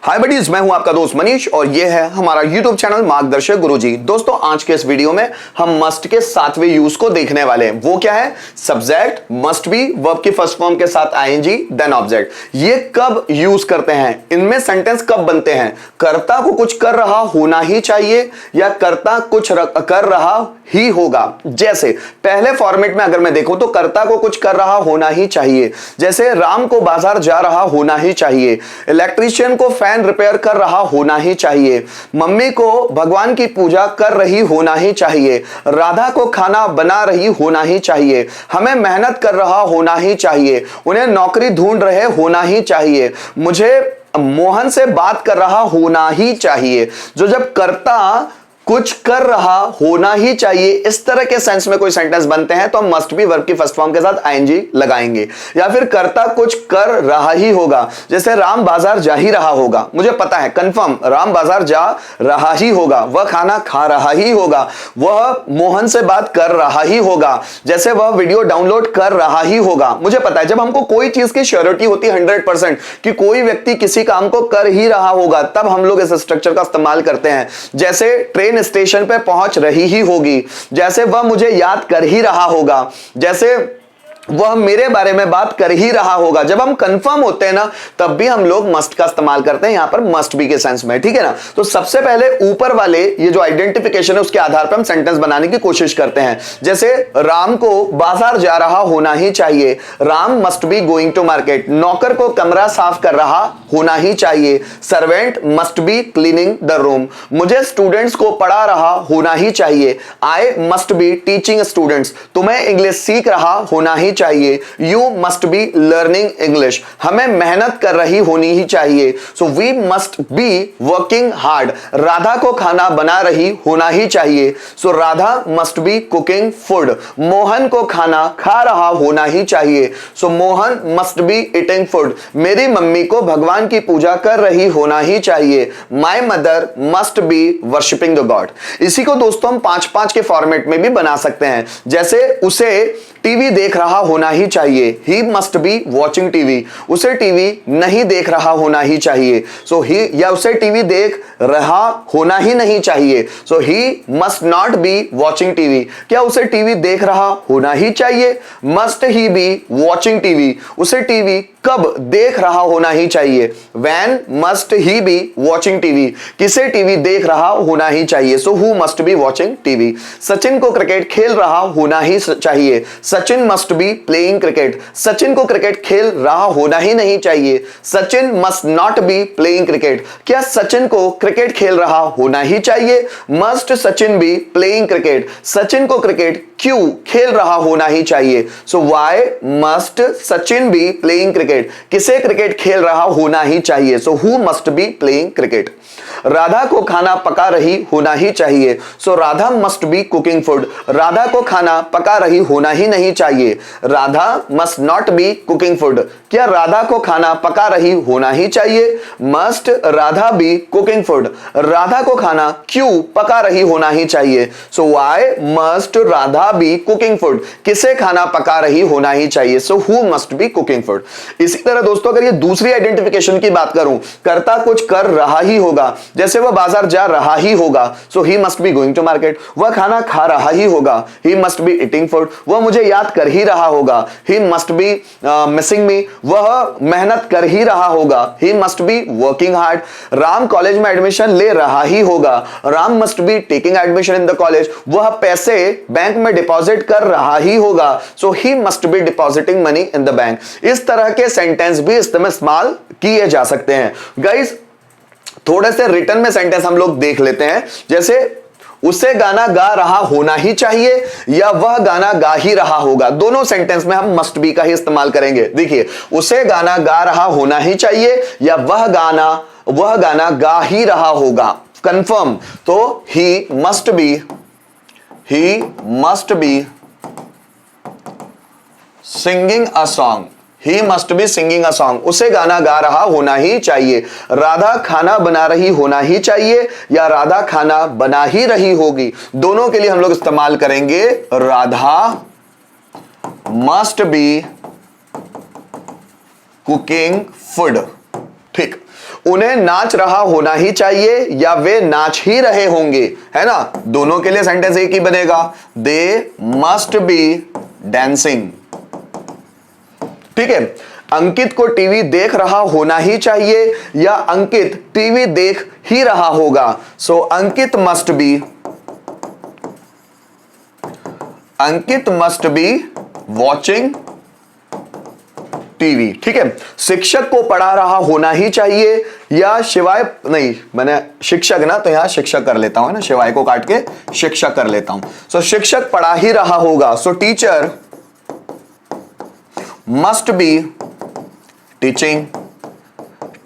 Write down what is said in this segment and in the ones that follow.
हाय buddies, मैं हूं आपका दोस्त मनीष और ये है हमारा यूट्यूब चैनल मार्गदर्शक गुरुजी। दोस्तों, आज के इस वीडियो में हम मस्ट के 7वें यूज को देखने वाले हैं। वो क्या है? सब्जेक्ट, मस्ट बी, वर्ब की फर्स्ट फॉर्म के साथ आईएनजी, देन ऑब्जेक्ट। ये कब यूज करते हैं, इनमें सेंटेंस कब बनते हैं? कर्ता को कुछ कर रहा होना ही चाहिए या कर्ता कुछ कर रहा ही होगा। जैसे पहले फॉर्मेट में अगर मैं देखूं तो कर्ता को कुछ कर रहा होना ही चाहिए। जैसे राम को बाजार जा रहा होना ही चाहिए, इलेक्ट्रीशियन को फैन रिपेयर कर रहा होना ही चाहिए, मम्मी को भगवान की पूजा कर रही होना ही चाहिए, राधा को खाना बना रही होना ही चाहिए, हमें मेहनत कर रहा होना ही चाहिए, उन्हें नौकरी ढूंढ रहे होना ही चाहिए, मुझे मोहन से बात कर रहा होना ही चाहिए। जब कर्ता कुछ कर रहा होना ही चाहिए, इस तरह के सेंस में कोई सेंटेंस बनते हैं तो हम मस्ट बी वर्ब की फर्स्ट फॉर्म के साथ आईएनजी लगाएंगे। या फिर कर्ता कुछ कर रहा ही होगा, जैसे राम बाजार जा ही रहा होगा, मुझे पता है कंफर्म राम बाजार जा रहा ही होगा, वह खाना खा रहा ही होगा, वह मोहन से बात कर रहा ही होगा, जैसे वह वीडियो डाउनलोड कर रहा ही होगा। मुझे पता है जब हमको कोई चीज की श्योरिटी होती है 100% कि कोई व्यक्ति किसी काम को कर ही रहा होगा, तब हम लोग इस स्ट्रक्चर का इस्तेमाल करते हैं। जैसे ट्रेन स्टेशन पे पहुंच रही ही होगी, जैसे वह मुझे याद कर ही रहा होगा, जैसे वह मेरे बारे में बात कर ही रहा होगा। जब हम कंफर्म होते हैं ना, तब भी हम लोग मस्ट का इस्तेमाल करते हैं, यहां पर मस्ट बी के सेंस में, ठीक है ना। तो सबसे पहले ऊपर वाले ये जो आइडेंटिफिकेशन है उसके आधार पर हम सेंटेंस बनाने की कोशिश करते हैं। जैसे राम को बाजार जा रहा होना ही चाहिए, Ram must be going to market, नौकर को कमरा साफ कर रहा होना ही चाहिए, servant must be cleaning the room, मुझे स्टूडेंट्स को पढ़ा रहा होना ही चाहिए, I must be teaching students, तुम्हें इंग्लिश सीख रहा होना ही चाहिए, you must be learning English, हमें मेहनत कर रही होनी ही चाहिए, so we must be working hard, Radha को खाना बना रही होना ही चाहिए, so Radha must be cooking food, Mohan को खाना खा रहा होना ही चाहिए, so Mohan must be eating food, मेरी मम्मी को भगवान की पूजा कर रही होना ही चाहिए, my mother must be worshipping the God. इसी को दोस्तों हम 5-5 के फॉर्मेट में भी बना सकते हैं। जैसे उसे टीवी देख रहा होना ही चाहिए, ही मस्ट बी वॉचिंग टीवी, उसे टीवी नहीं देख रहा होना ही चाहिए, सो ही, या उसे टीवी देख रहा होना ही नहीं चाहिए, so he must not be watching TV, क्या उसे टीवी देख रहा होना ही चाहिए, must he be watching TV, उसे टीवी कब देख रहा होना ही चाहिए, when must he be watching TV, किसे टीवी देख रहा होना ही चाहिए, so who must be watching TV, Sachin को क्रिकेट खेल रहा होना ही चाहिए, Sachin must be playing cricket, Sachin को क्रिकेट खेल रहा होना ही नहीं चाहिए, Sachin must not be playing cricket, क्या सचिन को क्रिकेट खेल रहा होना ही चाहिए, must Sachin be playing cricket, Sachin को क्रिकेट क्यों खेल रहा होना ही चाहिए, so why must Sachin be playing cricket, किसे क्रिकेट खेल रहा होना ही चाहिए, so who must be playing cricket, Radha को खाना पका रही होना ही चाहिए, so Radha must be cooking food, Radha को खाना पका रही होना ही नहीं चाहिए, Radha must not be cooking food, क्या राधा को खाना पका रही होना ही चाहिए, must Radha be cooking food, Radha को खाना क्यों पका रही होना ही चाहिए, so why must Radha be cooking food, किसे खाना पका रही होना ही चाहिए, so who must be cooking food. इसी तरह दोस्तों अगर ये दूसरी आइडेंटिफिकेशन की बात करूं, कर्ता कुछ कर रहा ही होगा, जैसे वह बाजार जा रहा ही होगा, so he must be going to market, वह खाना खा रहा ही होगा, he must be eating food, वह मुझे याद कर ही रहा होगा, he must be missing me, वह मेहनत कर ही रहा होगा, he must be working hard, Ram college में एडमिशन ले रहा ही होगा, Ram must be taking admission in the college, वह पैसे बैंक में डिपॉजिट कर रहा ही होगा, so he must be depositing money in the bank. इस तरह के सेंटेंस भी इस्तेमाल किए जा सकते हैं। गाइस, थोड़े से रिटर्न में सेंटेंस हम लोग देख लेते हैं। जैसे उसे गाना गा रहा होना ही चाहिए या वह गाना गा ही रहा होगा, दोनों सेंटेंस में हम मस्ट बी का ही इस्तेमाल करेंगे। देखिए, उसे गाना गा रहा होना ही चाहिए या वह गाना गा ही रहा होगा, कंफर्म, तो ही must be singing a song, he must be singing a song, उसे गाना गा रहा होना ही चाहिए, राधा खाना बना रही होना ही चाहिए या राधा खाना बना ही रही होगी, दोनों के लिए हम लोग इस्तेमाल करेंगे Radha must be cooking food. ठीक, उन्हें नाच रहा होना ही चाहिए या वे नाच ही रहे होंगे, है ना। दोनों के लिए सेंटेंस एक ही बनेगा, दे मस्ट बी डांसिंग। ठीक है, अंकित को टीवी देख रहा होना ही चाहिए या अंकित टीवी देख ही रहा होगा। सो अंकित मस्ट बी वॉचिंग टीवी। ठीक है, शिक्षक को पढ़ा रहा होना ही चाहिए या शिवाय, नहीं मैंने शिक्षक ना, तो यहां शिक्षक कर लेता हूं ना, शिवाय को काट के शिक्षक कर लेता हूं। सो शिक्षक पढ़ा ही रहा होगा। सो teacher must be teaching,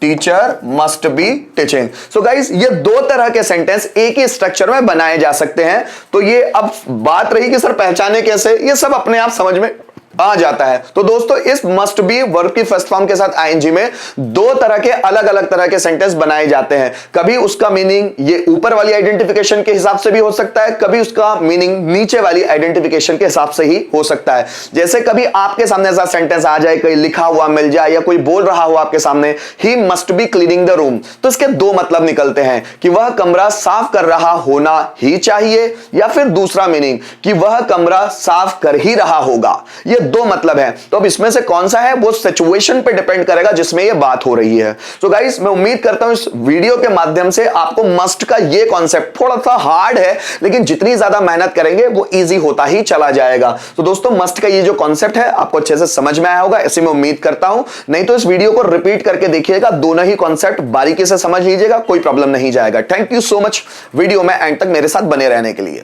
teacher must be teaching. So guys, ये दो तरह के सेंटेंस एक ही स्ट्रक्चर में बनाए जा सकते हैं। तो ये अब बात रही कि सर पहचाने कैसे, ये सब अपने आप समझ में आ जाता है। तो दोस्तों, इस मस्ट बी वर्ब की फर्स्ट फॉर्म के साथ आईएनजी में दो तरह के अलग अलग तरह के सेंटेंस बनाए जाते हैं। कभी उसका मीनिंग ये ऊपर वाली आइडेंटिफिकेशन के हिसाब से भी हो सकता है, कभी उसका मीनिंग नीचे वाली आइडेंटिफिकेशन के हिसाब से ही हो सकता है। जैसे कभी आपके सामने ऐसा सेंटेंस आ जाए, कहीं लिखा हुआ मिल जाए या कोई बोल रहा हो आपके सामने, ही must be cleaning the room, तो इसके दो मतलब निकलते हैं कि वह कमरा साफ कर रहा होना ही चाहिए, या फिर दूसरा मीनिंग कि वह कमरा साफ कर ही रहा होगा। ये दो मतलब है। तो अब इसमें से कौन सा है वो सिचुएशन पे डिपेंड करेगा जिसमें ये बात हो रही है। तो गाइस, मैं उम्मीद करता हूं इस वीडियो के माध्यम से आपको मस्ट का ये कॉन्सेप्ट थोड़ा सा हार्ड है, लेकिन जितनी ज्यादा मेहनत करेंगे वो इजी होता ही चला जाएगा। तो दोस्तों, मस्ट का ये जो कॉन्सेप्ट है आपको अच्छे से समझ में आया होगा, ऐसे मैं उम्मीद करता हूं। नहीं तो इस वीडियो को रिपीट करके देखिएगा, दोनों ही कॉन्सेप्ट बारीकी से समझ लीजिएगा, कोई प्रॉब्लम नहीं जाएगा। Thank you so much video में एंड तक मेरे साथ बने रहने के लिए।